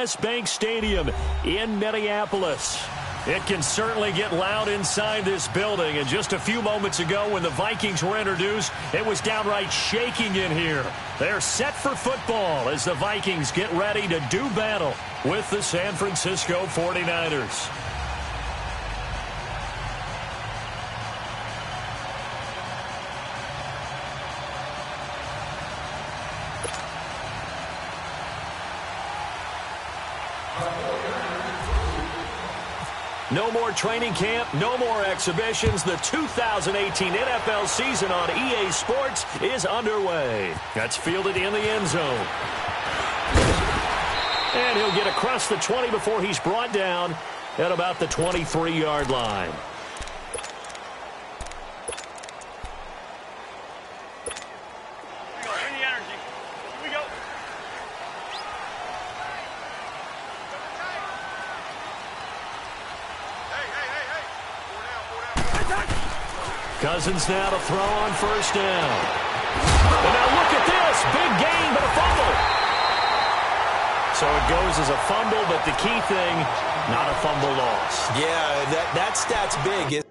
U.S. Bank Stadium in Minneapolis. It can certainly get loud inside this building. And just a few moments ago when the Vikings were introduced, it was downright shaking in here. They're set for football as the Vikings get ready to do battle with the San Francisco 49ers. No more training camp, no more exhibitions. The 2018 NFL season on EA Sports is underway. That's fielded in the end zone. And he'll get across the 20 before he's brought down at about the 23-yard line. Cousins now to throw on first down. And now look at this. Big gain, but a fumble. So it goes as a fumble, but the key thing, not a fumble loss. Yeah, that stat's big.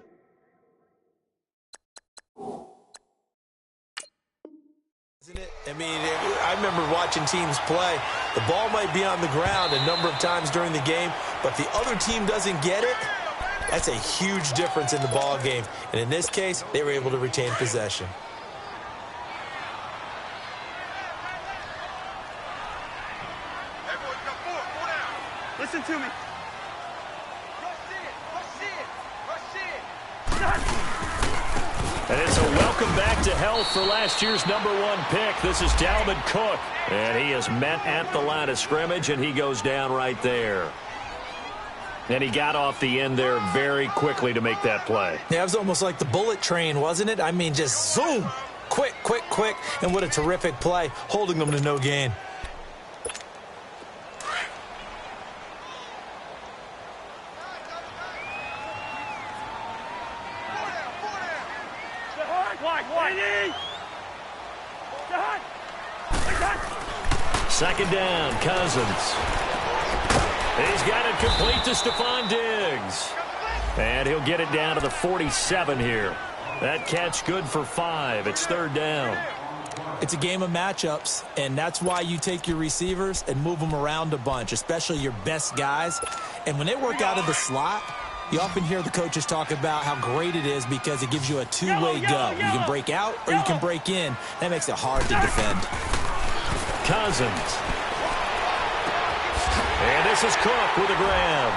Isn't it? I mean, I remember watching teams play. The ball might be on the ground a number of times during the game, but the other team doesn't get it. That's a huge difference in the ball game. And in this case, they were able to retain possession. Listen to me. And it's a welcome back to health for last year's #1 pick. This is Dalvin Cook. And he is met at the line of scrimmage, and he goes down right there. And he got off the end there very quickly to make that play. Yeah, it was almost like the bullet train, wasn't it? I mean, just zoom. Quick, quick, quick. And what a terrific play, holding them to no gain. Second down, Cousins. He's got it complete to Stephon Diggs. And he'll get it down to the 47 here. That catch good for 5. It's third down. It's a game of matchups, and that's why you take your receivers and move them around a bunch, especially your best guys. And when they work out of the slot, you often hear the coaches talk about how great it is because it gives you a two-way go. You can break out or you can break in. That makes it hard to defend. Cousins. And this is Cook with a grab.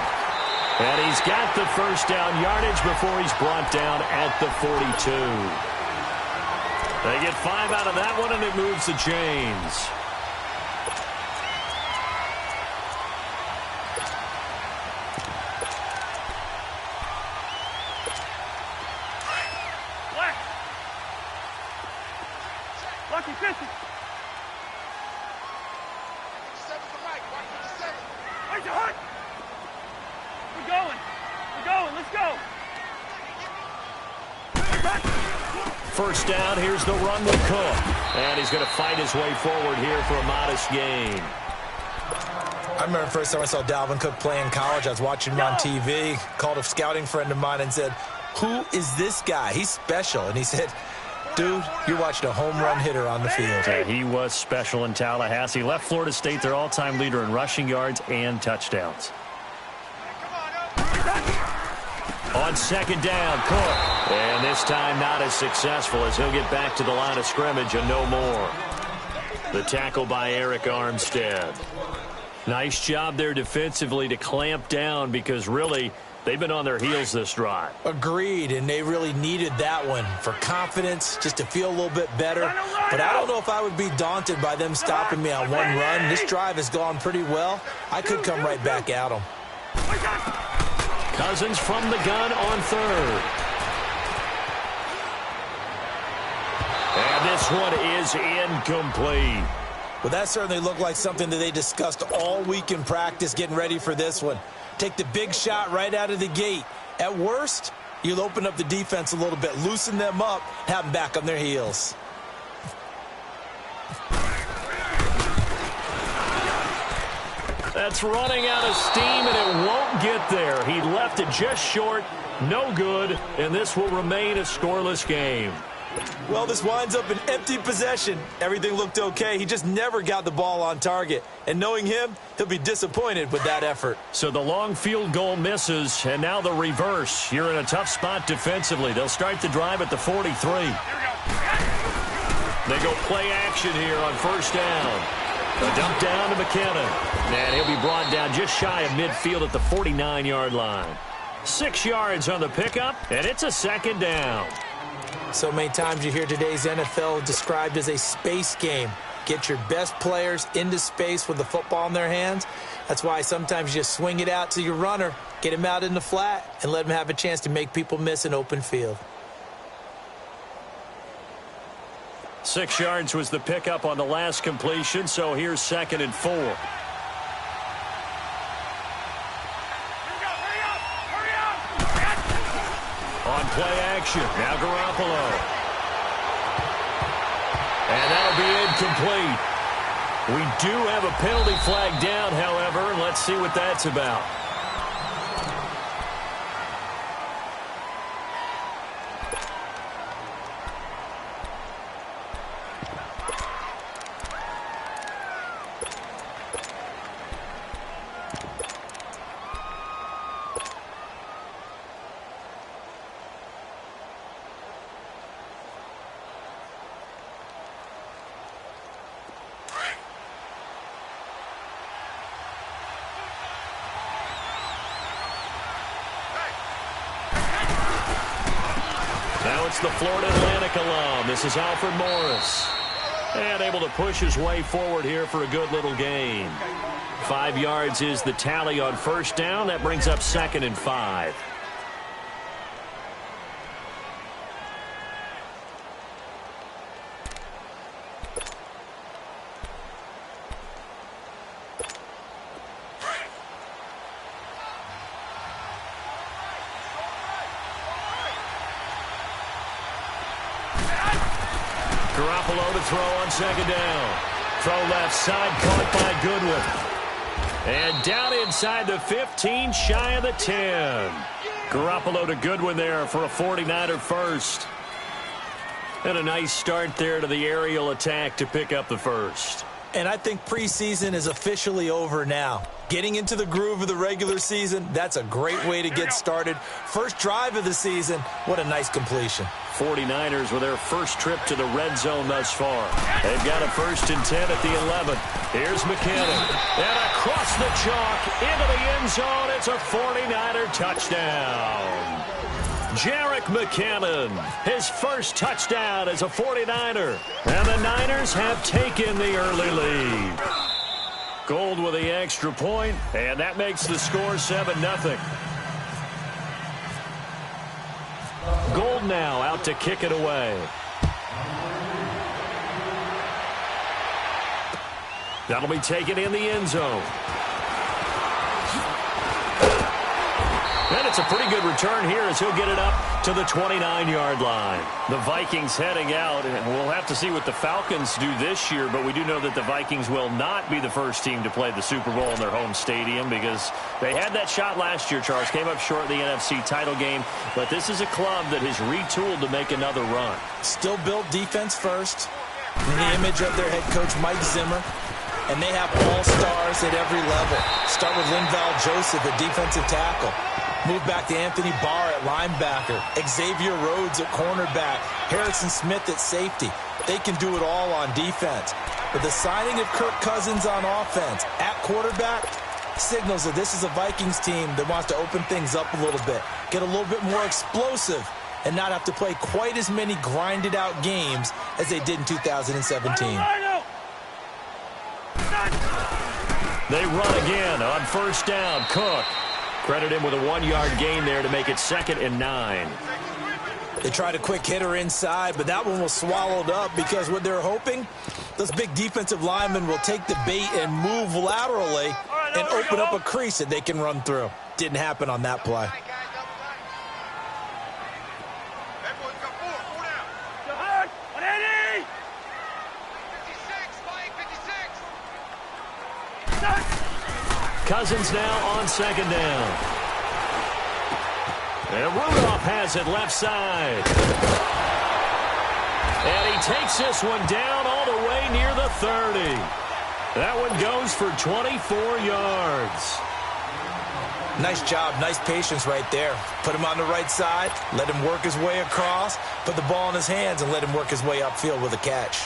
And he's got the first down yardage before he's brought down at the 42. They get 5 out of that one, and it moves the chains. Lucky 50. Let's go. First down, here's the run with Cook. And he's going to fight his way forward here for a modest gain. I remember the first time I saw Dalvin Cook play in college. I was watching him on TV, called a scouting friend of mine and said, "Who is this guy? He's special." And he said, "Dude, you're watching a home run hitter on the field." Yeah, he was special in Tallahassee. Left Florida State their all-time leader in rushing yards and touchdowns. On second down, Cook. And this time not as successful as he'll get back to the line of scrimmage and no more. The tackle by Eric Armstead. Nice job there defensively to clamp down because really they've been on their heels this drive. Agreed, and they really needed that one for confidence, just to feel a little bit better. But I don't know if I would be daunted by them stopping me on one run. This drive has gone pretty well. I could come right back at them. Cousins from the gun on third. And this one is incomplete. Well, that certainly looked like something that they discussed all week in practice getting ready for this one. Take the big shot right out of the gate. At worst, you'll open up the defense a little bit, loosen them up, have them back on their heels. That's running out of steam, and it won't get there. He left it just short, no good, and this will remain a scoreless game. Well, this winds up an empty possession. Everything looked okay. He just never got the ball on target. And knowing him, he'll be disappointed with that effort. So the long field goal misses, and now the reverse. You're in a tough spot defensively. They'll start the drive at the 43. They go play action here on first down. A dump down to McKinnon. And he'll be brought down just shy of midfield at the 49-yard line. 6 yards on the pickup, and it's a second down. So many times you hear today's NFL described as a space game. Get your best players into space with the football in their hands. That's why sometimes you just swing it out to your runner, get him out in the flat, and let him have a chance to make people miss an open field. 6 yards was the pickup on the last completion, so here's 2nd and 4. On play action, now Garoppolo. And that'll be incomplete. We do have a penalty flag down, however, and let's see what that's about. Now it's the Florida Atlantic alum. This is Alfred Morris. And able to push his way forward here for a good little gain. 5 yards is the tally on first down. That brings up 2nd and 5. Garoppolo to throw on 2nd down. Throw left side, caught by Goodwin. And down inside the 15, shy of the 10. Garoppolo to Goodwin there for a 49er first. And a nice start there to the aerial attack to pick up the first. And I think preseason is officially over now. Getting into the groove of the regular season, that's a great way to get started. First drive of the season, what a nice completion. 49ers with their first trip to the red zone thus far. They've got a 1st and 10 at the 11. Here's McKinnon. And across the chalk into the end zone. It's a 49er touchdown. Jerick McKinnon, his first touchdown as a 49er. And the Niners have taken the early lead. Gold with the extra point, and that makes the score 7-0. Gold now out to kick it away. That'll be taken in the end zone. And it's a pretty good return here as he'll get it up to the 29-yard line. The Vikings heading out, and we'll have to see what the Falcons do this year, but we do know that the Vikings will not be the first team to play the Super Bowl in their home stadium because they had that shot last year, Charles. Came up short in the NFC title game, but this is a club that has retooled to make another run. Still built defense first, in the image of their head coach, Mike Zimmer. And they have all-stars at every level. Start with Linval Joseph at defensive tackle. Move back to Anthony Barr at linebacker. Xavier Rhodes at cornerback. Harrison Smith at safety. They can do it all on defense. But the signing of Kirk Cousins on offense at quarterback signals that this is a Vikings team that wants to open things up a little bit. Get a little bit more explosive and not have to play quite as many grinded-out games as they did in 2017. They run again on first down. Cook. Credit him with a 1-yard gain there to make it 2nd and 9. They tried a quick hitter inside, but that one was swallowed up because what they're hoping, those big defensive linemen will take the bait and move laterally and open up a crease that they can run through. Didn't happen on that play. Cousins now on second down. And Rudolph has it left side. And he takes this one down all the way near the 30. That one goes for 24 yards. Nice job, nice patience right there. Put him on the right side, let him work his way across, put the ball in his hands, and let him work his way upfield with a catch.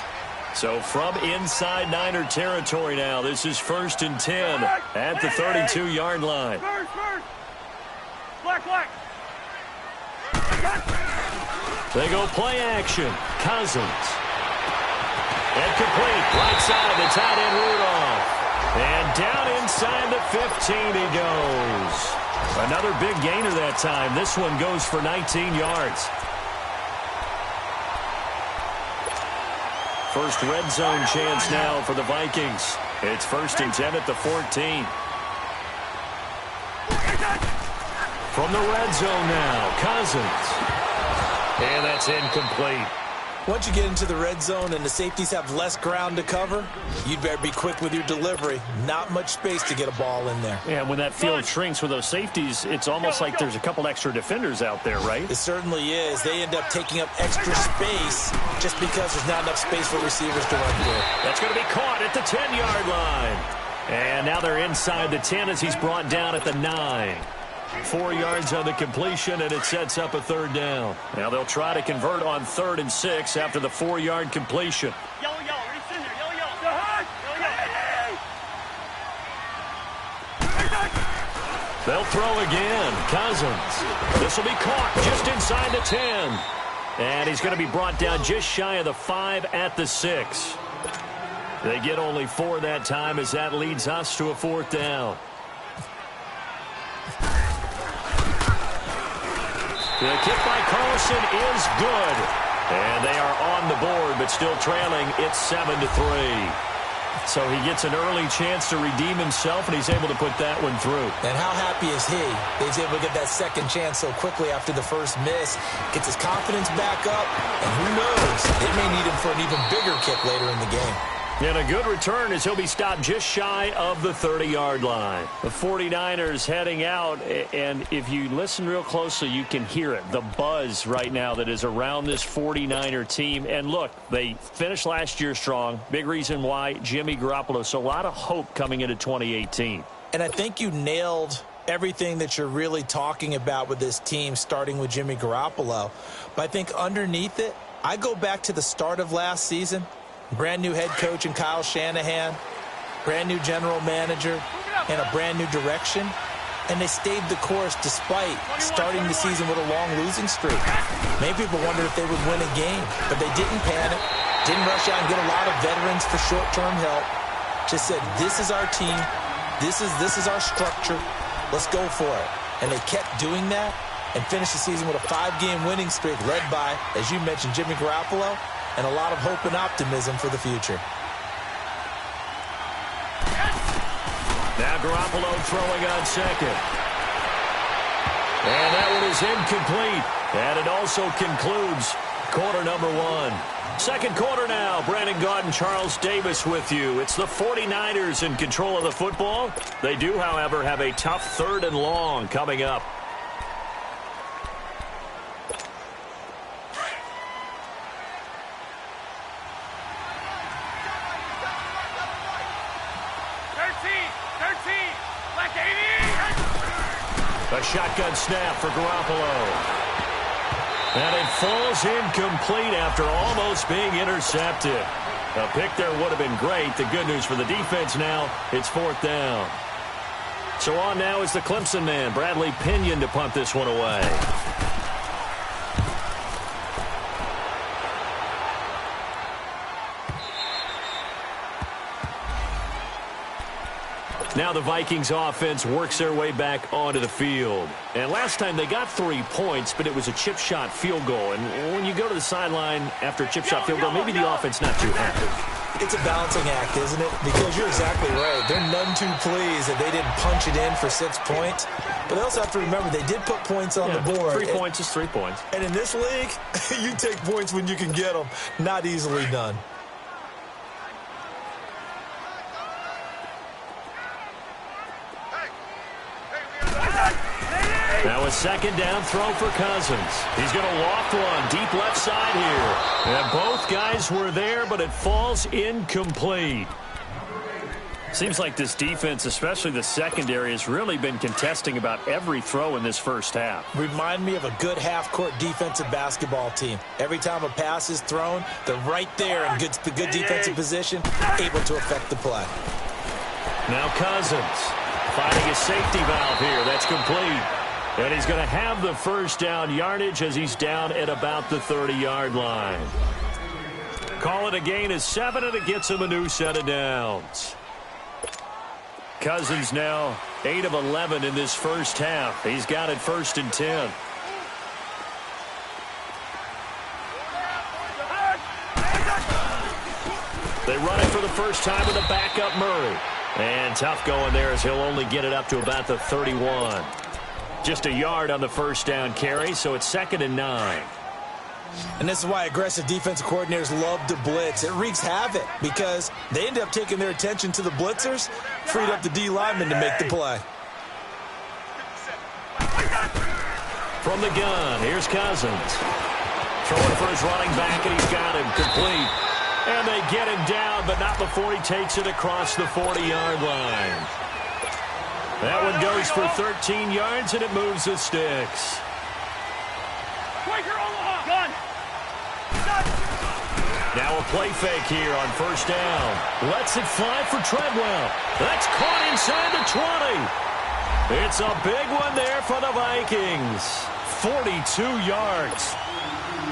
So from inside Niner territory now, this is 1st and 10 at the 32-yard line. Black. They go play action. Cousins. And complete. Right side, the tight end Rudolph. And down inside the 15 he goes. Another big gainer that time. This one goes for 19 yards. First red zone chance now for the Vikings. It's 1st and 10 at the 14. From the red zone now, Cousins. And that's incomplete. Once you get into the red zone and the safeties have less ground to cover, you'd better be quick with your delivery. Not much space to get a ball in there. Yeah, when that field shrinks with those safeties, it's almost like there's a couple extra defenders out there, right? It certainly is. They end up taking up extra space just because there's not enough space for receivers to run through. That's going to be caught at the 10-yard line. And now they're inside the 10 as he's brought down at the 9. 4 yards on the completion, and it sets up a 3rd down. Now they'll try to convert on 3rd and 6 after the 4-yard completion. Yellow, reach in there, yellow. They'll throw again. Cousins. This will be caught just inside the 10. And he's going to be brought down just shy of the 5 at the 6. They get only 4 that time as that leads us to a 4th down. The kick by Carlson is good. And they are on the board, but still trailing. It's 7-3. So he gets an early chance to redeem himself, and he's able to put that one through. And how happy is he? He's able to get that second chance so quickly after the first miss. Gets his confidence back up, and who knows? They may need him for an even bigger kick later in the game. And a good return as he'll be stopped just shy of the 30-yard line. The 49ers heading out, and if you listen real closely, you can hear it. The buzz right now that is around this 49er team. And look, they finished last year strong. Big reason why, Jimmy Garoppolo. So a lot of hope coming into 2018. And I think you nailed everything that you're really talking about with this team, starting with Jimmy Garoppolo. But I think underneath it, I go back to the start of last season. Brand new head coach in Kyle Shanahan, brand new general manager, and a brand new direction. And they stayed the course despite starting the season with a long losing streak. Many people wondered if they would win a game, but they didn't panic, didn't rush out and get a lot of veterans for short-term help. Just said, this is our team, this is our structure, let's go for it. And they kept doing that and finished the season with a 5-game winning streak led by, as you mentioned, Jimmy Garoppolo, and a lot of hope and optimism for the future. Now Garoppolo throwing on second. And that one is incomplete. And it also concludes quarter number 1. Second quarter now. Brandon Gaudin and Charles Davis with you. It's the 49ers in control of the football. They do, however, have a tough 3rd and long coming up. A shotgun snap for Garoppolo. And it falls incomplete after almost being intercepted. A pick there would have been great. The good news for the defense now, it's 4th down. So on now is the Clemson man, Bradley Pinion, to punt this one away. Now the Vikings offense works their way back onto the field. And last time they got 3 points, but it was a chip shot field goal. And when you go to the sideline after a chip shot field goal, maybe the offense not too happy. It's a balancing act, isn't it? Because you're exactly right. They're none too pleased that they didn't punch it in for 6 points. But they also have to remember they did put points on the board. 3 points is 3 points. And in this league, you take points when you can get them. Not easily done. Now a second down throw for Cousins. He's going to loft one deep left side here. And both guys were there, but it falls incomplete. Seems like this defense, especially the secondary, has really been contesting about every throw in this first half. Remind me of a good half-court defensive basketball team. Every time a pass is thrown, they're right there in good defensive position, able to affect the play. Now Cousins finding a safety valve here. That's complete. And he's going to have the first down yardage as he's down at about the 30-yard line. Call it a gain of 7, and it gets him a new set of downs. Cousins now 8 of 11 in this first half. He's got it 1st and 10. They run it for the first time with a backup Murray. And tough going there as he'll only get it up to about the 31. Just a yard on the first down carry, so it's 2nd and 9. And this is why aggressive defensive coordinators love to blitz. It wreaks havoc because they end up taking their attention to the blitzers, freed up the D lineman to make the play. From the gun, here's Cousins. Throwing for his running back, and he's got him complete. And they get him down, but not before he takes it across the 40-yard line. That one goes for 13 yards, and it moves the sticks. Now a play fake here on first down. Lets it fly for Treadwell. That's caught inside the 20. It's a big one there for the Vikings. 42 yards.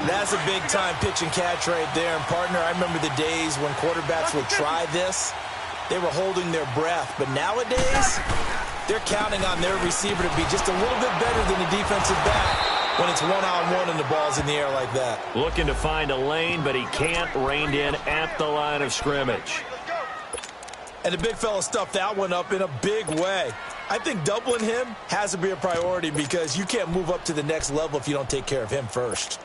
That's a big-time pitch and catch right there. And, partner, I remember the days when quarterbacks would try this. They were holding their breath. But nowadays, they're counting on their receiver to be just a little bit better than the defensive back when it's one-on-one and the ball's in the air like that. Looking to find a lane, but he can't. Reined in at the line of scrimmage. And the big fella stuffed that one up in a big way. I think doubling him has to be a priority because you can't move up to the next level if you don't take care of him first.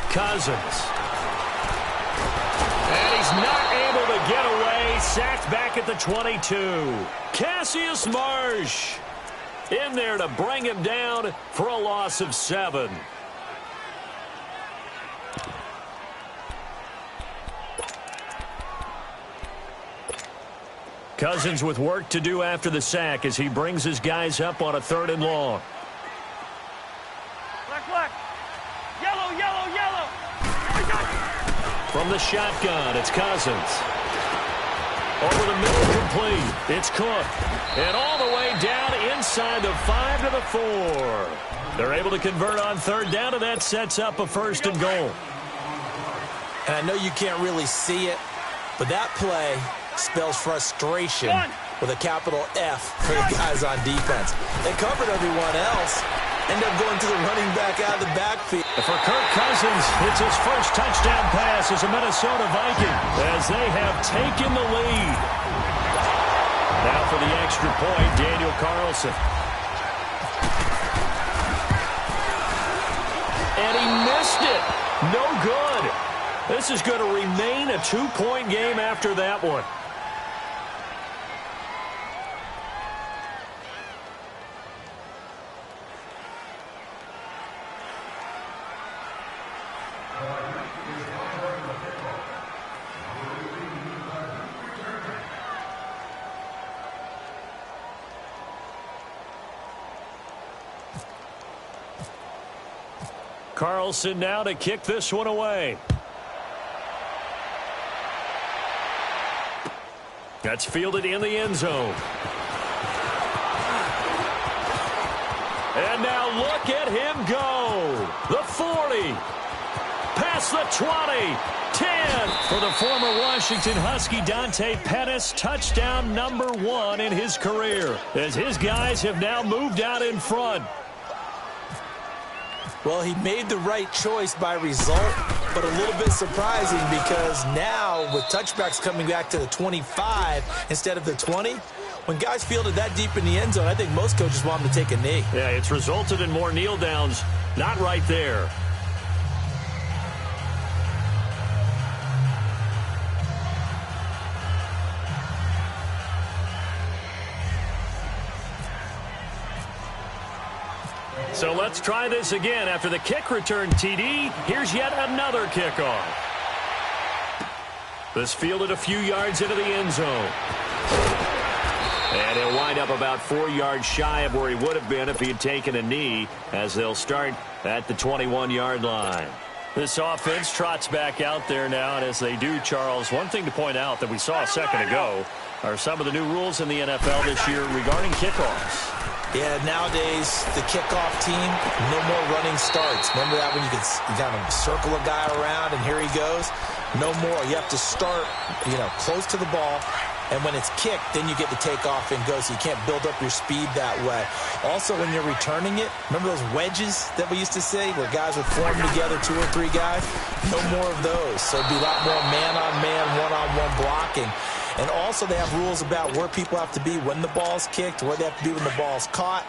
Cousins. And he's not able to get away. Sacked back at the 22. Cassius Marsh in there to bring him down for a loss of 7. Cousins with work to do after the sack as he brings his guys up on a 3rd and long. From the shotgun, it's Cousins. Over the middle, complete. It's Cook. And all the way down inside the 5 to the 4. They're able to convert on 3rd down, and that sets up a 1st and goal. And I know you can't really see it, but that play spells frustration with a capital F for the guys on defense. They covered everyone else. End up going to the running back out of the backfield. For Kirk Cousins, it's his first touchdown pass as a Minnesota Viking as they have taken the lead. Now for the extra point, Daniel Carlson. And he missed it. No good. This is going to remain a 2-point game after that one. Carlson now to kick this one away. That's fielded in the end zone. And now look at him go. The 40. Past the 20. 10 for the former Washington Husky Dante Pettis. Touchdown number 1 in his career as his guys have now moved out in front. Well, he made the right choice by result, but a little bit surprising because now with touchbacks coming back to the 25 instead of the 20, When guys fielded that deep in the end zone, I think most coaches want them to take a knee. Yeah, it's resulted in more kneel downs. Not right there. So let's try this again. After the kick return TD, here's yet another kickoff. This fielded a few yards into the end zone. And he'll wind up about 4 yards shy of where he would have been if he had taken a knee, as they'll start at the 21-yard line. This offense trots back out there now, and as they do, Charles, one thing to point out that we saw a second ago are some of the new rules in the NFL this year regarding kickoffs. Yeah, nowadays, the kickoff team, no more running starts. Remember that when you kind of circle a guy around and here he goes? No more. You have to start, close to the ball. And when it's kicked, then you get to take off and go, so you can't build up your speed that way. Also, when you're returning it, remember those wedges that we used to say where guys would form together, 2 or 3 guys? No more of those. So it'd be a lot more man-on-man, one-on-one blocking. And also they have rules about where people have to be when the ball's kicked, where they have to be when the ball's caught.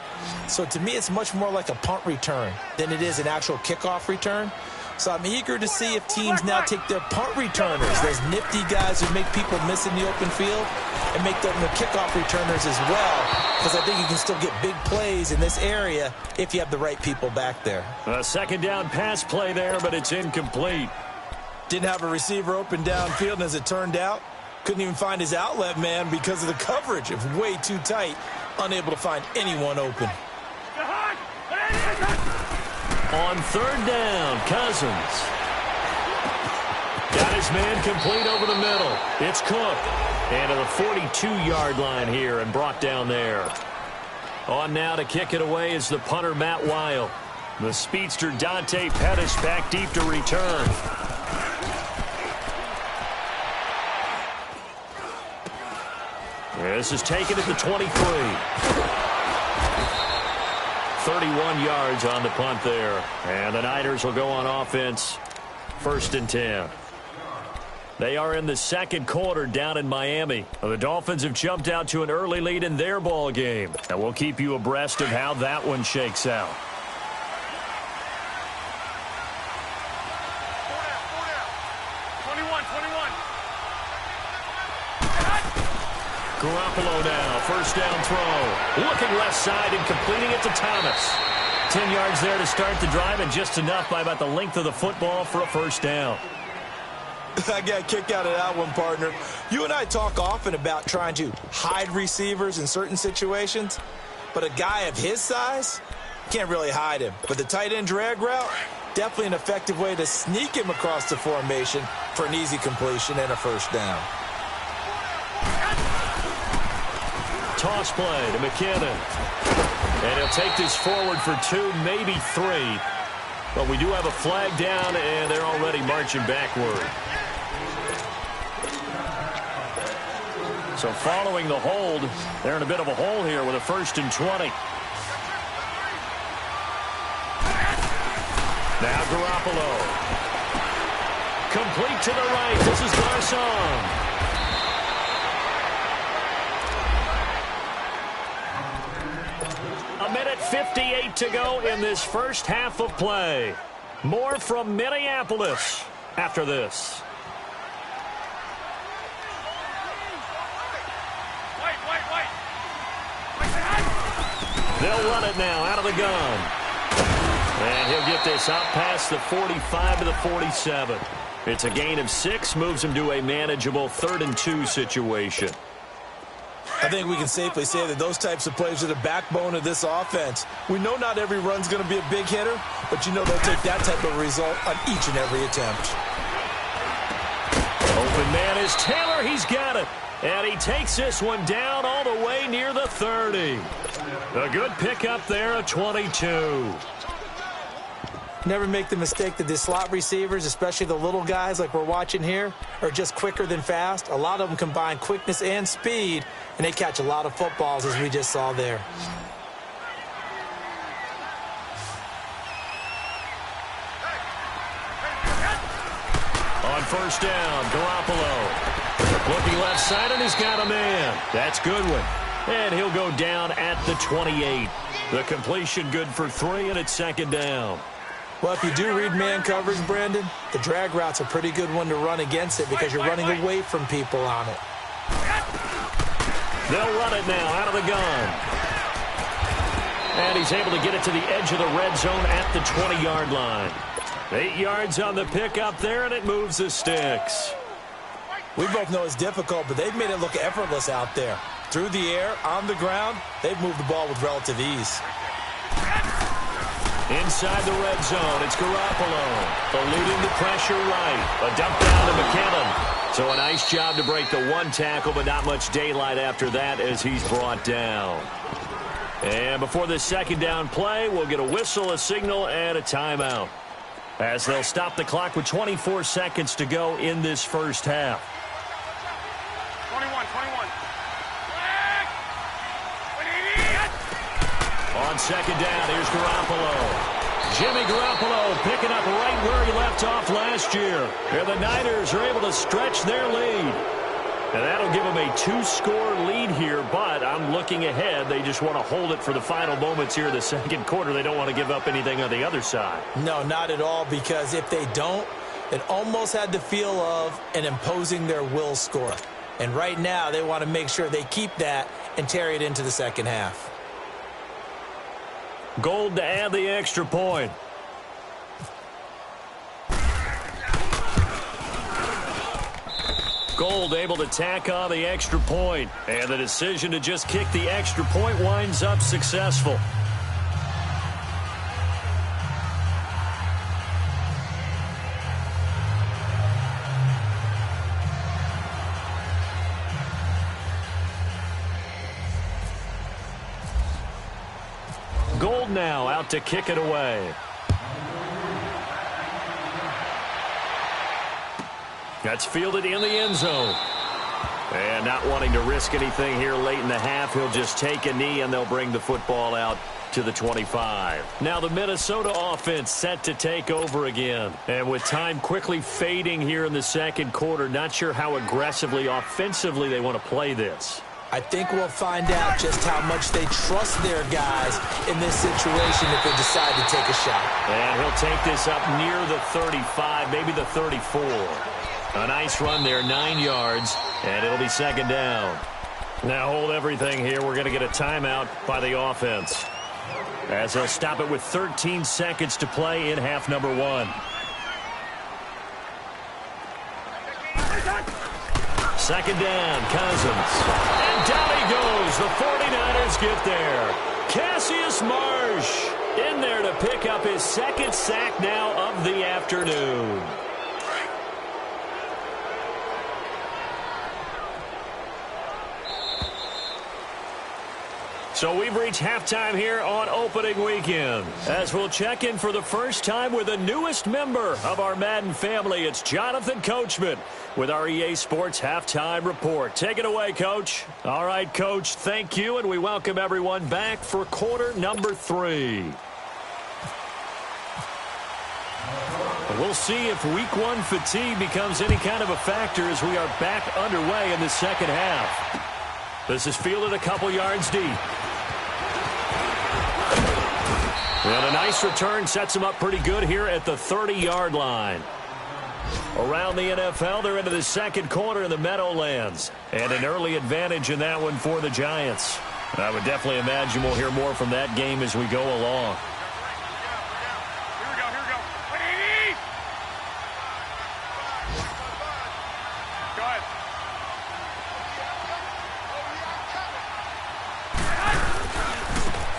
So to me, it's much more like a punt return than it is an actual kickoff return. So I'm eager to see if teams now take their punt returners, those nifty guys who make people miss in the open field, and make them their kickoff returners as well, because I think you can still get big plays in this area if you have the right people back there. A second down pass play there, but it's incomplete. Didn't have a receiver open downfield, and as it turned out, couldn't even find his outlet man because of the coverage. It was way too tight, unable to find anyone open. On third down, Cousins. Got his man complete over the middle. It's Cook. And to the 42-yard line here and brought down there. On now to kick it away is the punter, Matt Weil. The speedster, Dante Pettis, back deep to return. This is taken at the 23. 31 yards on the punt there. And the Niners will go on offense. 1st and 10. They are in the second quarter down in Miami. The Dolphins have jumped out to an early lead in their ball game. And we'll keep you abreast of how that one shakes out. Garoppolo now, first down throw. Looking left side and completing it to Thomas. 10 yards there to start the drive, and just enough by about the length of the football for a first down. I got a kick out of that one, partner. You and I talk often about trying to hide receivers in certain situations, but a guy of his size, can't really hide him. But the tight end drag route, definitely an effective way to sneak him across the formation for an easy completion and a first down. Toss play to McKinnon. And he'll take this forward for 2, maybe 3. But we do have a flag down, and they're already marching backward. So following the hold, they're in a bit of a hole here with a 1st and 20. Now Garoppolo. Complete to the right. This is Garcon. A minute 58 to go in this first half of play. More from Minneapolis after this. They'll run it now out of the gun. And he'll get this out past the 45 to the 47. It's a gain of 6, moves him to a manageable 3rd and 2 situation. I think we can safely say that those types of plays are the backbone of this offense. We know not every run's going to be a big hitter, but you know they'll take that type of result on each and every attempt. Open man is Taylor. He's got it. And he takes this one down all the way near the 30. A good pickup there, a 22. Never make the mistake that the slot receivers, especially the little guys like we're watching here, are just quicker than fast. A lot of them combine quickness and speed, and they catch a lot of footballs, as we just saw there. On first down, Garoppolo. Looking left side, and he's got a man. That's Goodwin. And he'll go down at the 28. The completion good for 3, and it's second down. Well, if you do read man coverage, Brandon, the drag route's a pretty good one to run against it because you're running away from people on it. They'll run it now out of the gun. And he's able to get it to the edge of the red zone at the 20-yard line. 8 yards on the pickup there, and it moves the sticks. We both know it's difficult, but they've made it look effortless out there. Through the air, on the ground, they've moved the ball with relative ease. Inside the red zone, it's Garoppolo. Eluding the pressure right. A dump down to McKinnon. So a nice job to break the one tackle, but not much daylight after that as he's brought down. And before this second down play, we'll get a whistle, a signal, and a timeout, as they'll stop the clock with 24 seconds to go in this first half. 21. On second down, here's Garoppolo. Jimmy Garoppolo picking up right where he left off last year. And the Niners are able to stretch their lead. And that'll give them a 2-score lead here, but I'm looking ahead. They just want to hold it for the final moments here in the second quarter. They don't want to give up anything on the other side. No, not at all, because if they don't, it almost had the feel of an imposing their will score. And right now, they want to make sure they keep that and carry it into the second half. Gold to add the extra point. Gold able to tack on the extra point. And the decision to just kick the extra point winds up successful. Gold now out to kick it away. That's fielded in the end zone. And not wanting to risk anything here late in the half, he'll just take a knee and they'll bring the football out to the 25. Now the Minnesota offense set to take over again. And with time quickly fading here in the second quarter, not sure how aggressively, offensively they want to play this. I think we'll find out just how much they trust their guys in this situation if they decide to take a shot. And he'll take this up near the 35, maybe the 34. A nice run there, 9 yards, and it'll be second down. Now hold everything here. We're going to get a timeout by the offense, as they'll stop it with 13 seconds to play in half number 1. Second down, Cousins. And down he goes. The 49ers get there. Cassius Marsh in there to pick up his second sack now of the afternoon. So we've reached halftime here on opening weekend, as we'll check in for the first time with the newest member of our Madden family. It's Jonathan Coachman with our EA Sports Halftime Report. Take it away, Coach. All right, Coach, thank you, and we welcome everyone back for quarter number 3. We'll see if week 1 fatigue becomes any kind of a factor as we are back underway in the second half. This is fielded a couple yards deep. And a nice return sets him up pretty good here at the 30-yard line. Around the NFL, they're into the second quarter in the Meadowlands. And an early advantage in that one for the Giants. I would definitely imagine we'll hear more from that game as we go along. Here we go. Go ahead.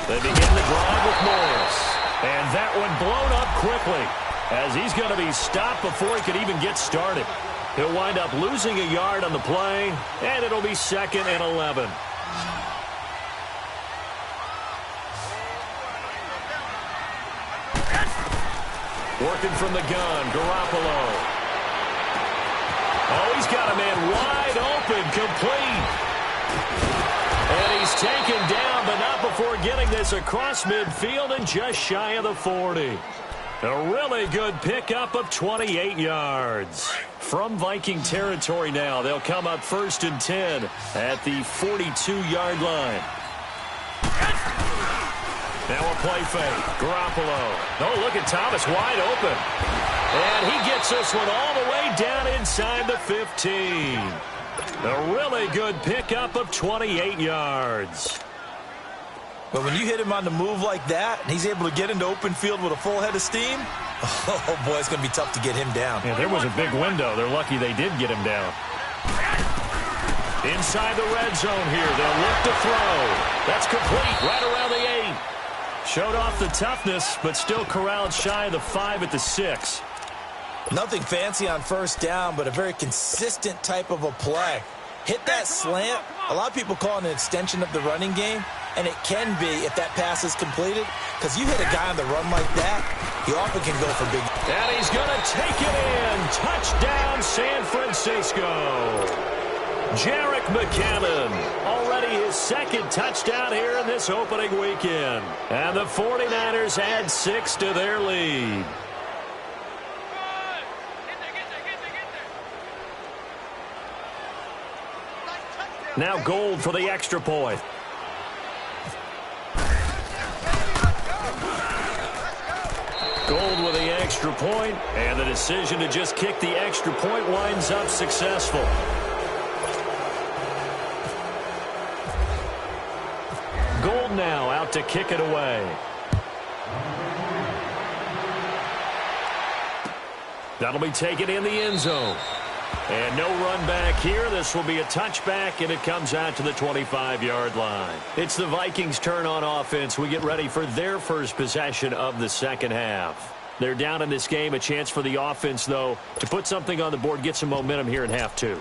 They begin the drive with Morris. And that one blown up quickly, as he's going to be stopped before he could even get started. He'll wind up losing a yard on the play, and it'll be 2nd and 11. Working from the gun, Garoppolo. Oh, he's got a man wide open, complete. And he's taken down, but not before getting this across midfield and just shy of the 40. A really good pickup of 28 yards. from Viking territory now. They'll come up 1st and 10 at the 42-yard line. Now a play fake. Garoppolo. Oh, look at Thomas wide open. And he gets this one all the way down inside the 15. A really good pickup of 28 yards. But when you hit him on the move like that, and he's able to get into open field with a full head of steam, oh, boy, it's going to be tough to get him down. Yeah, there was a big window. They're lucky they did get him down. Inside the red zone here. They'll look to throw. That's complete right around the 8. Showed off the toughness, but still corralled shy of the 5 at the 6. Nothing fancy on first down, but a very consistent type of a play. Hit that slant. A lot of people call it an extension of the running game, and it can be if that pass is completed, because you hit a guy on the run like that, he often can go for big. And he's going to take it in. Touchdown, San Francisco. Jerick McKinnon, already his 2nd touchdown here in this opening weekend. And the 49ers add 6 to their lead. Now Gold for the extra point. Gold with the extra point, and the decision to just kick the extra point winds up successful. Gold now out to kick it away. That'll be taken in the end zone. And no run back here. This will be a touchback, and it comes out to the 25-yard line. It's the Vikings' turn on offense. We get ready for their first possession of the second half. They're down in this game. A chance for the offense, though, to put something on the board, get some momentum here in half 2.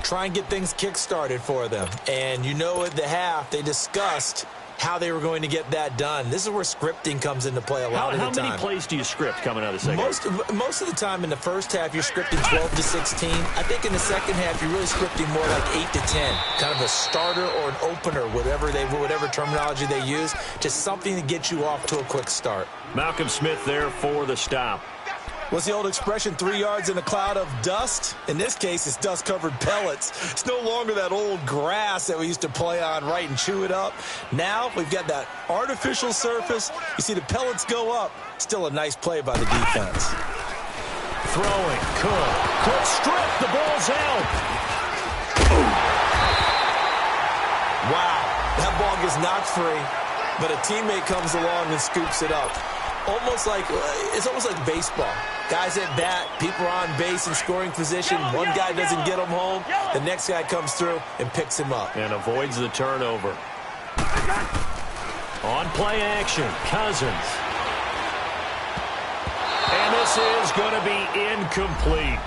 Try and get things kick-started for them. And you know at the half, they discussed how they were going to get that done. This is where scripting comes into play a lot of the time. How many plays do you script coming out of the second half? Most of the time in the first half, you're scripting 12 to 16. I think in the second half, you're really scripting more like 8 to 10. Kind of a starter or an opener, whatever terminology they use. Just something to get you off to a quick start. Malcolm Smith there for the stop. What's the old expression, 3 yards in a cloud of dust? In this case, it's dust-covered pellets. It's no longer that old grass that we used to play on, right, and chew it up. Now we've got that artificial surface. You see the pellets go up. Still a nice play by the defense. Throwing. Cook strip. The ball's out. Wow. That ball gets knocked free, but a teammate comes along and scoops it up. It's almost like baseball. Guys at bat, people are on base in scoring position. One guy doesn't get him home. The next guy comes through and picks him up. And avoids the turnover. On play action, Cousins. And this is going to be incomplete.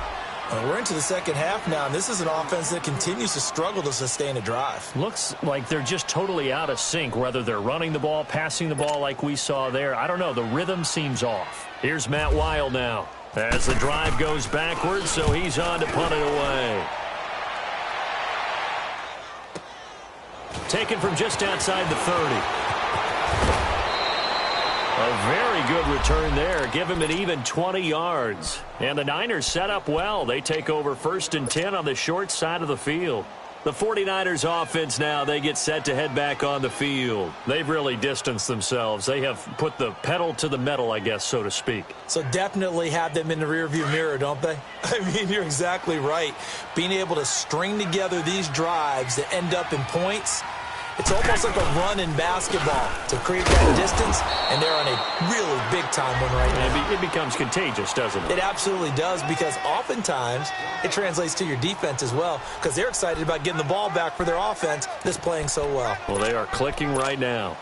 We're into the second half now, and this is an offense that continues to struggle to sustain a drive. Looks like they're just totally out of sync, whether they're running the ball, passing the ball like we saw there. I don't know. The rhythm seems off. Here's Matt Weil now as the drive goes backwards, so he's on to punt it away. Taken from just outside the 30. A very good return there. Give him an even 20 yards. And the Niners set up well. They take over 1st and 10 on the short side of the field. The 49ers offense now, they get set to head back on the field. They've really distanced themselves. They have put the pedal to the metal, I guess, so to speak. So definitely have them in the rearview mirror, don't they? I mean, you're exactly right. Being able to string together these drives that end up in points, it's almost like a run in basketball to create that distance, and they're on a really big-time one right now. It becomes contagious, doesn't it? It absolutely does, because oftentimes it translates to your defense as well, because they're excited about getting the ball back for their offense that's playing so well. Well, they are clicking right now.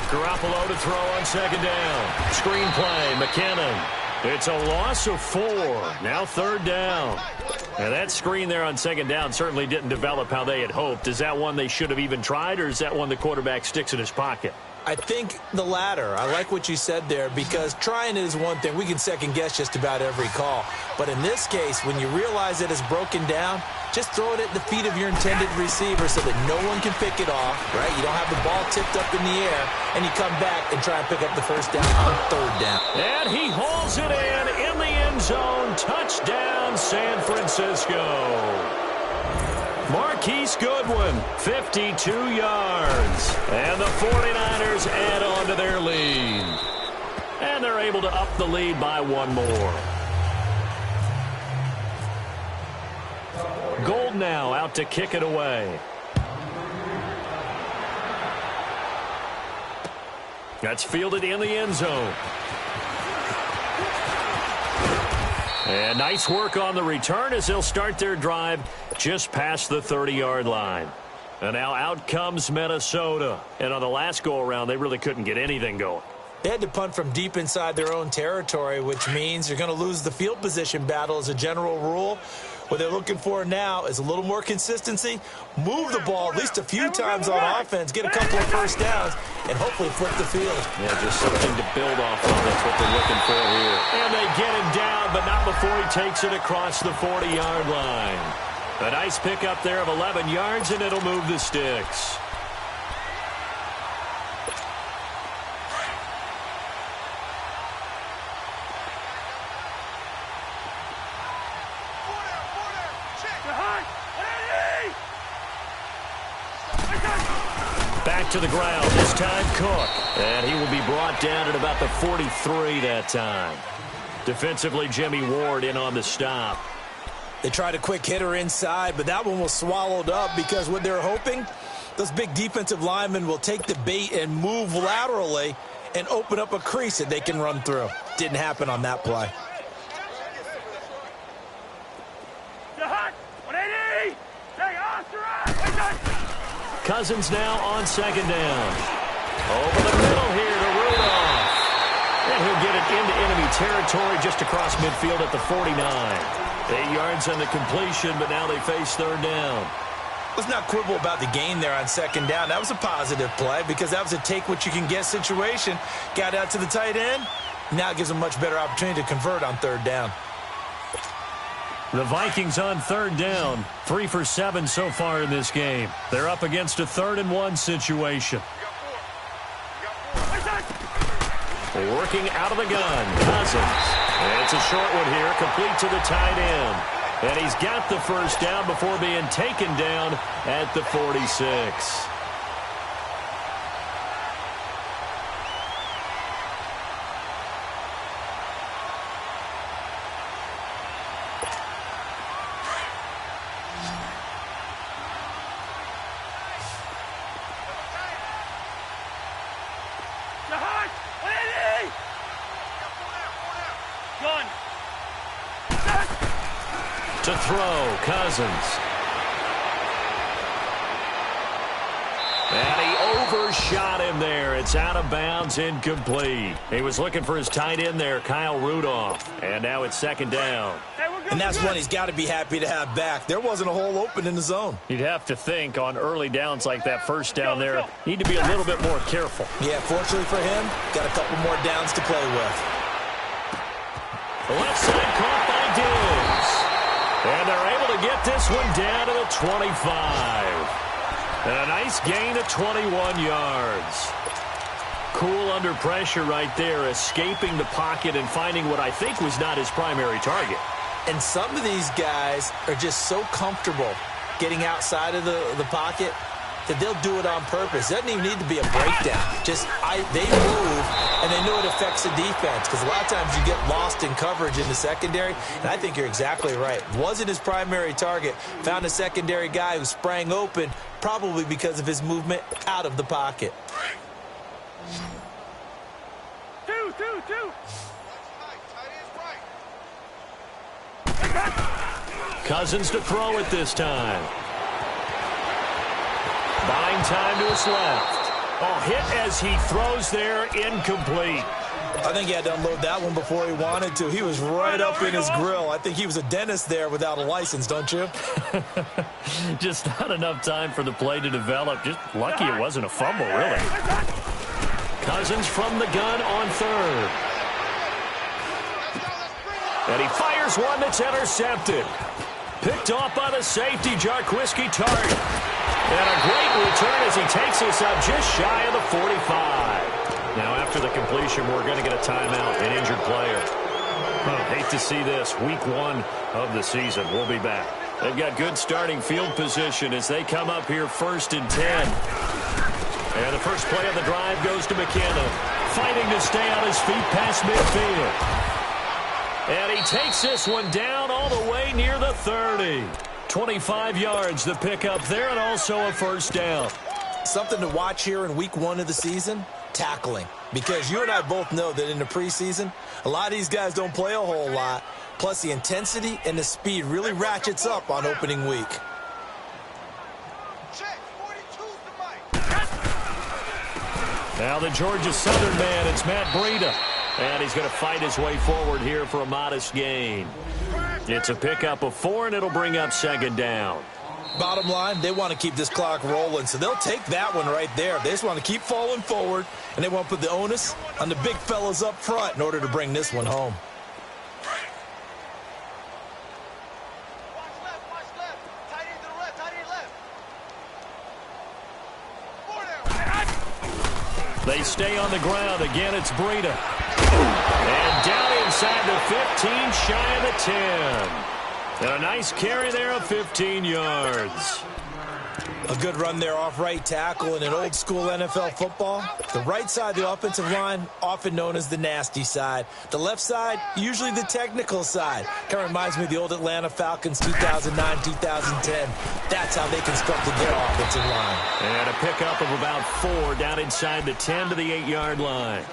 Garoppolo to throw on second down. Screen play, McKinnon. It's a loss of 4. Now 3rd down. And that screen there on second down certainly didn't develop how they had hoped. Is that one they should have even tried, or is that one the quarterback sticks in his pocket? I think the latter. I like what you said there because trying is one thing. We can second guess just about every call. But in this case, when you realize it is broken down, just throw it at the feet of your intended receiver so that no one can pick it off, right? You don't have the ball tipped up in the air, and you come back and try and pick up the first down on third down. And he hauls it in the end zone. Touchdown, San Francisco. Marquise Goodwin, 52 yards. And the 49ers add on to their lead. And they're able to up the lead by one more. Gold now out to kick it away. That's fielded in the end zone. And nice work on the return as they'll start their drive just past the 30-yard line. And now out comes Minnesota. And on the last go-around, they really couldn't get anything going. They had to punt from deep inside their own territory, which means you're going to lose the field position battle as a general rule. What they're looking for now is a little more consistency, move the ball at least a few times on offense, get a couple of first downs, and hopefully flip the field. Yeah, just something to build off of. That's what they're looking for here. And they get him down, but not before he takes it across the 40-yard line. A nice pickup there of 11 yards, and it'll move the sticks. Back to the ground, this time Cook. And he will be brought down at about the 43 that time. Defensively, Jimmy Ward in on the stop. They tried a quick hitter inside, but that one was swallowed up because what they're hoping, those big defensive linemen will take the bait and move laterally and open up a crease that they can run through. Didn't happen on that play. Cousins now on second down. Over the middle here to Rudolph. And he'll get it into enemy territory just across midfield at the 49. 8 yards on the completion, but now they face third down. Let's not quibble about the gain there on second down. That was a positive play because that was a take-what-you-can-get situation. Got out to the tight end. Now it gives them a much better opportunity to convert on third down. The Vikings on third down, 3 for 7 so far in this game. They're up against a 3rd-and-1 situation. Working out of the gun, Cousins. And it's a short one here, complete to the tight end. And he's got the first down before being taken down at the 46. To throw, Cousins. And he overshot him there. It's out of bounds, incomplete. He was looking for his tight end there, Kyle Rudolph. And now it's second down. And that's one he's got to be happy to have back. There wasn't a hole open in the zone. You'd have to think on early downs like that first down there, need to be a little bit more careful. Yeah, fortunately for him, got a couple more downs to play with. The left side caught by Diggs. And they're able to get this one down to the 25. And a nice gain of 21 yards. Cool under pressure right there, escaping the pocket and finding what I think was not his primary target. And some of these guys are just so comfortable getting outside of the pocket that they'll do it on purpose. It doesn't even need to be a breakdown. Just they move, and they know it affects the defense because a lot of times you get lost in coverage in the secondary, and I think you're exactly right. Wasn't his primary target. Found a secondary guy who sprang open, probably because of his movement out of the pocket. Two. Cousins to throw it this time. Buying time to his left. Oh, hit as he throws there, incomplete. I think he had to unload that one before he wanted to. He was right up in his grill. I think he was a dentist there without a license, don't you? Just not enough time for the play to develop. Just lucky it wasn't a fumble, really. Cousins from the gun on third. And he fires one that's intercepted. Picked off by the safety, Jarquiski Tart. And a great return as he takes us up just shy of the 45. Now, after the completion, we're going to get a timeout, an injured player. Oh, hate to see this. Week 1 of the season. We'll be back. They've got good starting field position as they come up here 1st and 10. And the first play of the drive goes to McKinnon. Fighting to stay on his feet past midfield. And he takes this one down all the way near the 30. 25 yards the pickup there, and also a first down. Something to watch here in week 1 of the season, tackling. Because you and I both know that in the preseason, a lot of these guys don't play a whole lot. Plus, the intensity and the speed really ratchets up on opening week. Now the Georgia Southern man, it's Matt Breida. And he's going to fight his way forward here for a modest gain. It's a pickup of 4, and it'll bring up 2nd down. Bottom line, they want to keep this clock rolling, so they'll take that one right there. They just want to keep falling forward, and they want to put the onus on the big fellas up front in order to bring this one home. They stay on the ground. Again, it's Breida. And down inside the 15, shy of the 10. And a nice carry there of 15 yards. A good run there off right tackle in an old-school NFL football. The right side of the offensive line, often known as the nasty side. The left side, usually the technical side. Kind of reminds me of the old Atlanta Falcons 2009, 2010. That's how they constructed their offensive line. And a pickup of about 4 down inside the 10 to the 8-yard line.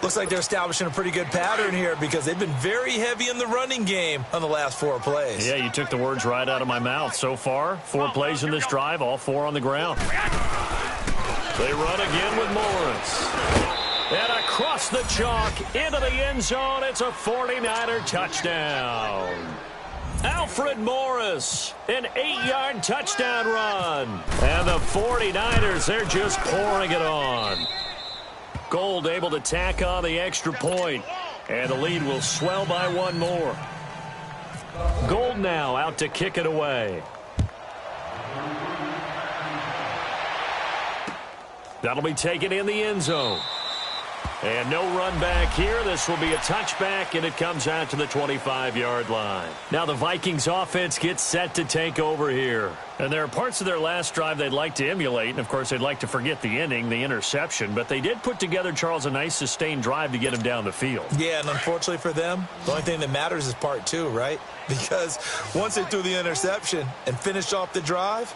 Looks like they're establishing a pretty good pattern here because they've been very heavy in the running game on the last 4 plays. Yeah, you took the words right out of my mouth. So far, 4 plays in this drive, all 4 on the ground. They run again with Morris. And across the chalk into the end zone, it's a 49er touchdown. Alfred Morris, an 8-yard touchdown run. And the 49ers, they're just pouring it on. Gold able to tack on the extra point, and the lead will swell by 1 more. Gold now out to kick it away. That'll be taken in the end zone. And no run back here. This will be a touchback, and it comes out to the 25-yard line. Now the Vikings offense gets set to take over here. And there are parts of their last drive they'd like to emulate. And, of course, they'd like to forget the ending, the interception. But they did put together, Charles, a nice sustained drive to get him down the field. Yeah, and unfortunately for them, the only thing that matters is part 2, right? Because once they threw the interception and finished off the drive,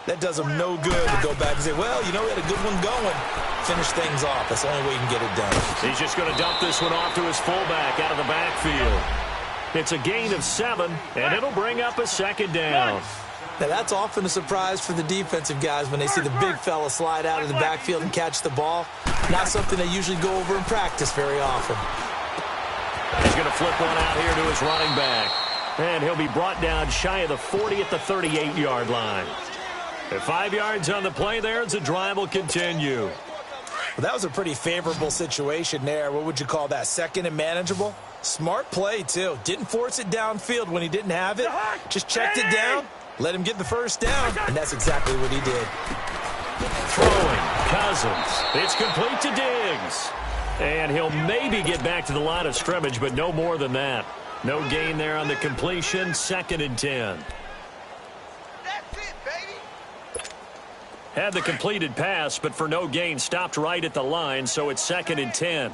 that does them no good to go back and say, well, you know, we had a good one going. Finish things off. That's the only way you can get it done. He's just going to dump this one off to his fullback out of the backfield. It's a gain of 7, and it'll bring up a 2nd down. Now, that's often a surprise for the defensive guys when they see the big fella slide out of the backfield and catch the ball. Not something they usually go over in practice very often. He's going to flip one out here to his running back. And he'll be brought down shy of the 40 at the 38-yard line. At 5 yards on the play there as the drive will continue. Well, that was a pretty favorable situation there. What would you call that? 2nd and manageable? Smart play, too. Didn't force it downfield when he didn't have it. Just checked it down, let him get the first down, and that's exactly what he did. Throwing, Cousins. It's complete to Diggs. And he'll maybe get back to the line of scrimmage, but no more than that. No gain there on the completion. 2nd and 10. Had the completed pass, but for no gain, stopped right at the line, so it's 2nd and 10.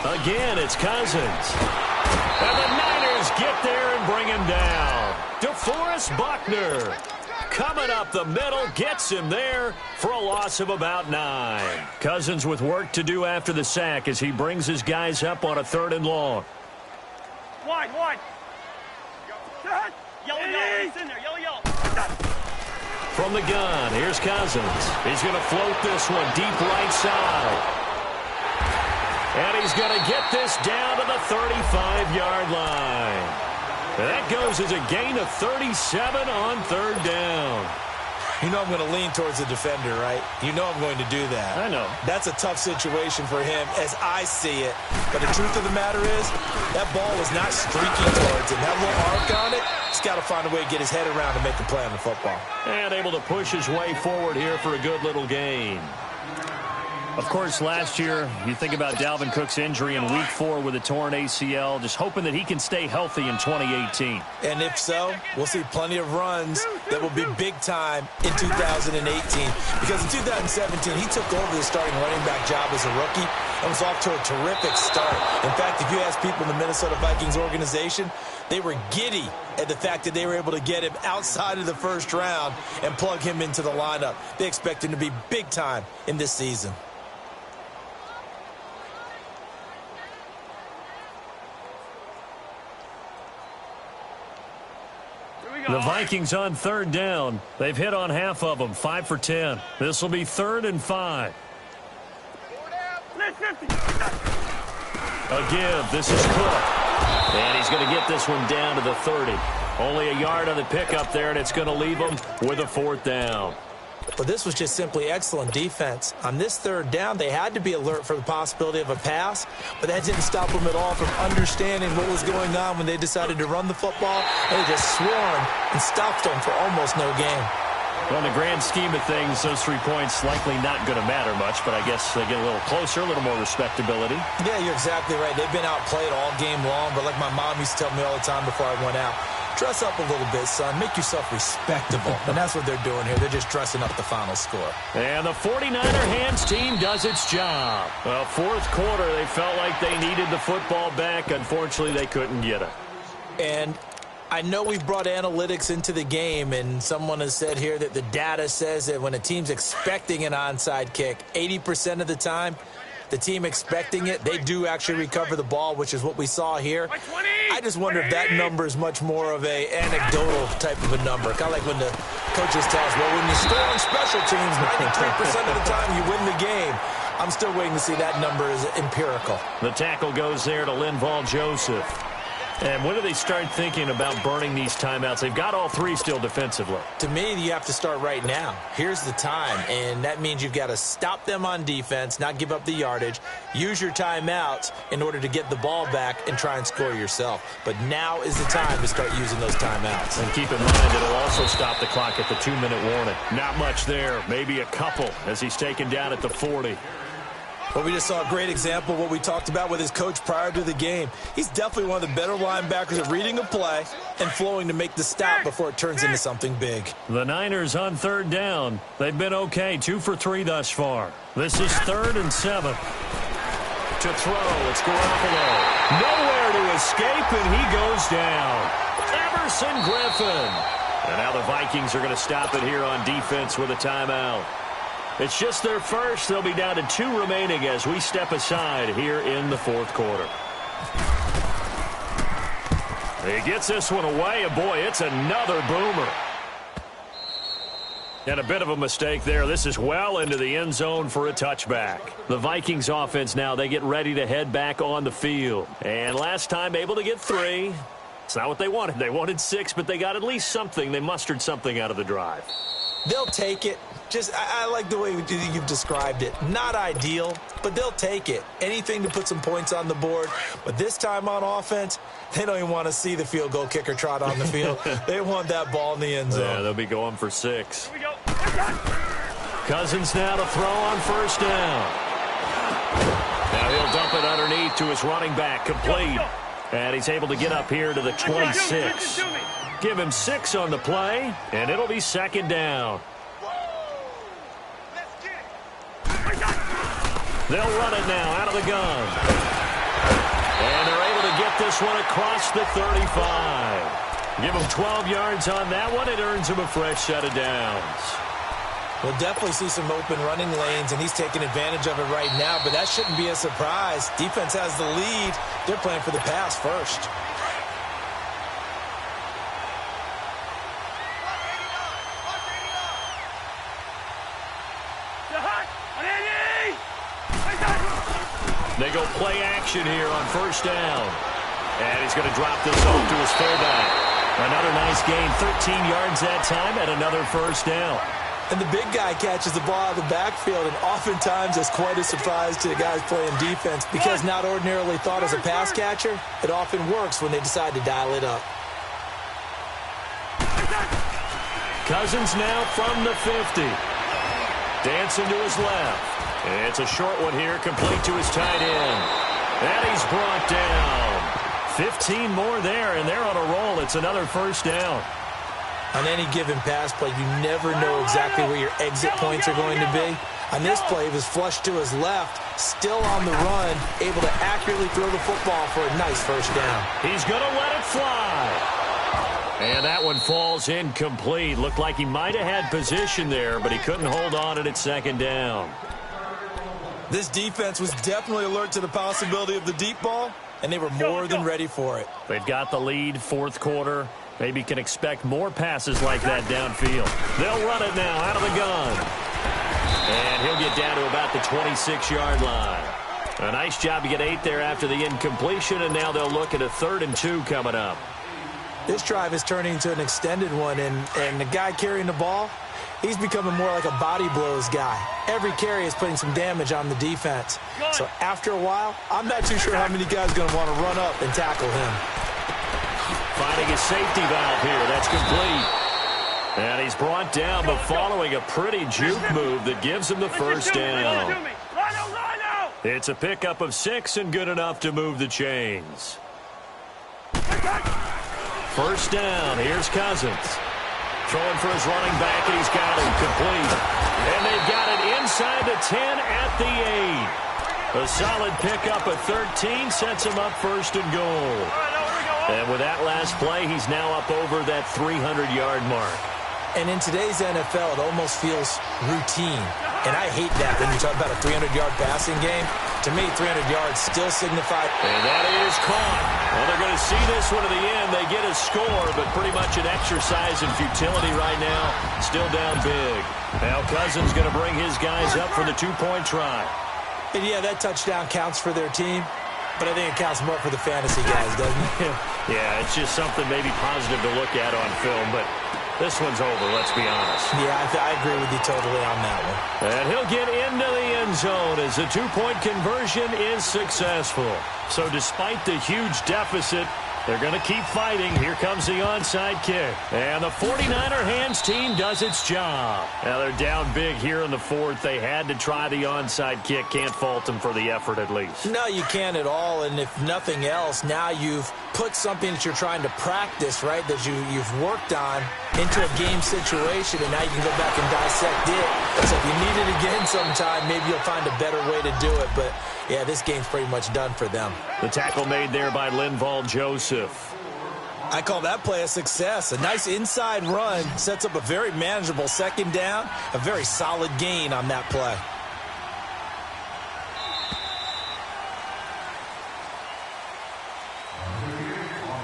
Again, it's Cousins. And the Niners get there and bring him down. DeForest Buckner coming up the middle, gets him there for a loss of about 9. Cousins with work to do after the sack as he brings his guys up on a 3rd and long. Wide. Yellow, it's in there, yellow. From the gun, here's Cousins. He's going to float this one deep right side. And he's going to get this down to the 35-yard line. And that goes as a gain of 37 on third down. You know I'm going to lean towards the defender, right? You know I'm going to do that. I know. That's a tough situation for him as I see it. But the truth of the matter is, that ball was not streaking towards him. That little arc on it, he's got to find a way to get his head around and make a play on the football. And able to push his way forward here for a good little gain. Of course, last year, you think about Dalvin Cook's injury in Week 4 with a torn ACL, just hoping that he can stay healthy in 2018. And if so, we'll see plenty of runs that will be big time in 2018. Because in 2017, he took over the starting running back job as a rookie and was off to a terrific start. In fact, if you ask people in the Minnesota Vikings organization, they were giddy at the fact that they were able to get him outside of the first round and plug him into the lineup. They expect him to be big time in this season. The Vikings on third down. They've hit on half of them, 5 for 10. This will be 3rd and 5. A give. This is Cook. And he's going to get this one down to the 30. Only a yard on the pickup there, and it's going to leave him with a 4th down. But this was just simply excellent defense. On this third down, they had to be alert for the possibility of a pass, but that didn't stop them at all from understanding what was going on when they decided to run the football. They just swarmed and stopped them for almost no gain. Well, in the grand scheme of things, those 3 points likely not going to matter much, but I guess they get a little closer, a little more respectability. Yeah, you're exactly right. They've been outplayed all game long, but like my mom used to tell me all the time before I went out, dress up a little bit, son. Make yourself respectable. And that's what they're doing here. They're just dressing up the final score. And the 49er hands team does its job. Well, 4th quarter, they felt like they needed the football back. Unfortunately, they couldn't get it. And I know we've brought analytics into the game, and someone has said here that the data says that when a team's expecting an onside kick, 80% of the time, the team expecting it, they do actually recover the ball, which is what we saw here. I just wonder if that number is much more of a anecdotal type of a number. Kind of like when the coaches tell us, well, when you score on special teams, 93% of the time you win the game. I'm still waiting to see that number is empirical. The tackle goes there to Linval Joseph. And when do they start thinking about burning these timeouts? They've got all 3 still defensively. To me, you have to start right now. Here's the time, and that means you've got to stop them on defense, not give up the yardage, use your timeouts in order to get the ball back and try and score yourself. But now is the time to start using those timeouts. And keep in mind, it'll also stop the clock at the 2-minute warning. Not much there, maybe a couple as he's taken down at the 40. Well, we just saw a great example of what we talked about with his coach prior to the game. He's definitely one of the better linebackers at reading a play and flowing to make the stop before it turns into something big. The Niners on third down. They've been okay, 2 for 3 thus far. This is 3rd and 7. To throw, it's Garoppolo. Nowhere to escape, and he goes down. Everson Griffin. And now the Vikings are going to stop it here on defense with a timeout. It's just their first. They'll be down to 2 remaining as we step aside here in the 4th quarter. He gets this one away, and boy, it's another boomer. And a bit of a mistake there. This is well into the end zone for a touchback. The Vikings offense now, they get ready to head back on the field. And last time able to get 3. It's not what they wanted. They wanted 6, but they got at least something. They mustered something out of the drive. They'll take it. I like the way you've described it. Not ideal, but they'll take it. Anything to put some points on the board. But this time on offense, they don't even want to see the field goal kicker trot on the field. They want that ball in the end zone. Yeah, they'll be going for 6. Here we go. Cousins now to throw on first down. Now he'll dump it underneath to his running back, complete. And he's able to get up here to the 26. Give him 6 on the play, and it'll be 2nd down. They'll run it now out of the gun. And they're able to get this one across the 35. Give him 12 yards on that one. It earns him a fresh set of downs. We'll definitely see some open running lanes, and he's taking advantage of it right now, but that shouldn't be a surprise. Defense has the lead. They're playing for the pass first. They go play action here on first down. And he's going to drop this off to his fullback. Another nice gain, 13 yards that time, and another first down. And the big guy catches the ball out of the backfield, and oftentimes it's quite a surprise to the guys playing defense because not ordinarily thought as a pass catcher, it often works when they decide to dial it up. Cousins now from the 50. Dancing to his left. It's a short one here, complete to his tight end. And he's brought down. 15 more there, and they're on a roll. It's another first down. On any given pass play, you never know exactly where your exit points are going to be. On this play, he was flushed to his left, still on the run, able to accurately throw the football for a nice first down. He's going to let it fly. And that one falls incomplete. Looked like he might have had position there, but he couldn't hold on at second down. This defense was definitely alert to the possibility of the deep ball, and they were more than ready for it. They've got the lead, fourth quarter. Maybe can expect more passes like that downfield. They'll run it now out of the gun. And he'll get down to about the 26-yard line. A nice job to get 8 there after the incompletion, and now they'll look at a 3rd and 2 coming up. This drive is turning into an extended one, and the guy carrying the ball, he's becoming more like a body blows guy. Every carry is putting some damage on the defense. So after a while, I'm not too sure how many guys are going to want to run up and tackle him. Finding his safety valve here. That's complete. And he's brought down, but following a pretty juke move that gives him the first down. It's a pickup of 6 and good enough to move the chains. First down. Here's Cousins. Throwing for his running back, and he's got him complete. And they've got it inside the 10 at the 8. A solid pickup of 13 sets him up first and goal. And with that last play, he's now up over that 300-yard mark. And in today's NFL, it almost feels routine. And I hate that when you talk about a 300-yard passing game. To me, 300 yards still signify. And that is caught. Well, they're going to see this one to the end. They get a score, but pretty much an exercise in futility right now. Still down big. Now Cousins going to bring his guys up for the 2-point try. And yeah, that touchdown counts for their team. But I think it counts more for the fantasy guys, doesn't it? Yeah, it's just something maybe positive to look at on film, but this one's over, let's be honest. Yeah, I agree with you totally on that one. And he'll get into the end zone as the 2-point conversion is successful. So despite the huge deficit, they're going to keep fighting. Here comes the onside kick. And the 49er hands team does its job. Now they're down big here in the 4th. They had to try the onside kick. Can't fault them for the effort at least. No, you can't at all. And if nothing else, now you've put something that you're trying to practice, right, that you've worked on into a game situation, and now you can go back and dissect it. So if you need it again sometime, maybe you'll find a better way to do it. But, yeah, this game's pretty much done for them. The tackle made there by Linval Joseph. I call that play a success. A nice inside run sets up a very manageable second down, a very solid gain on that play.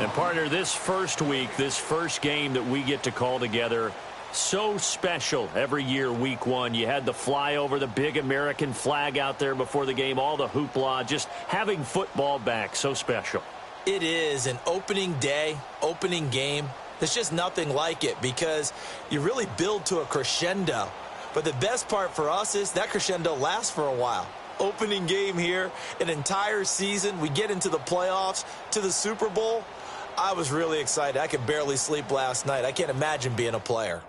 And partner, this first week, this first game that we get to call together, so special every year, week 1. You had the flyover, the big American flag out there before the game, all the hoopla, just having football back, so special. It is an opening day, opening game. There's just nothing like it because you really build to a crescendo. But the best part for us is that crescendo lasts for a while. Opening game here, an entire season. We get into the playoffs, to the Super Bowl. I was really excited. I could barely sleep last night. I can't imagine being a player.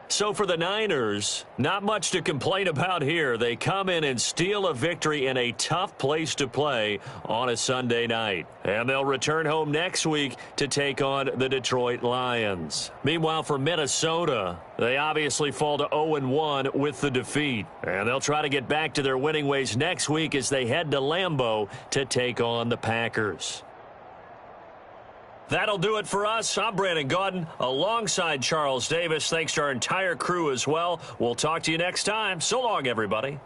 So for the Niners, not much to complain about here. They come in and steal a victory in a tough place to play on a Sunday night. And they'll return home next week to take on the Detroit Lions. Meanwhile, for Minnesota, they obviously fall to 0-1 with the defeat. And they'll try to get back to their winning ways next week as they head to Lambeau to take on the Packers. That'll do it for us. I'm Brandon Gaudin alongside Charles Davis. Thanks to our entire crew as well. We'll talk to you next time. So long, everybody.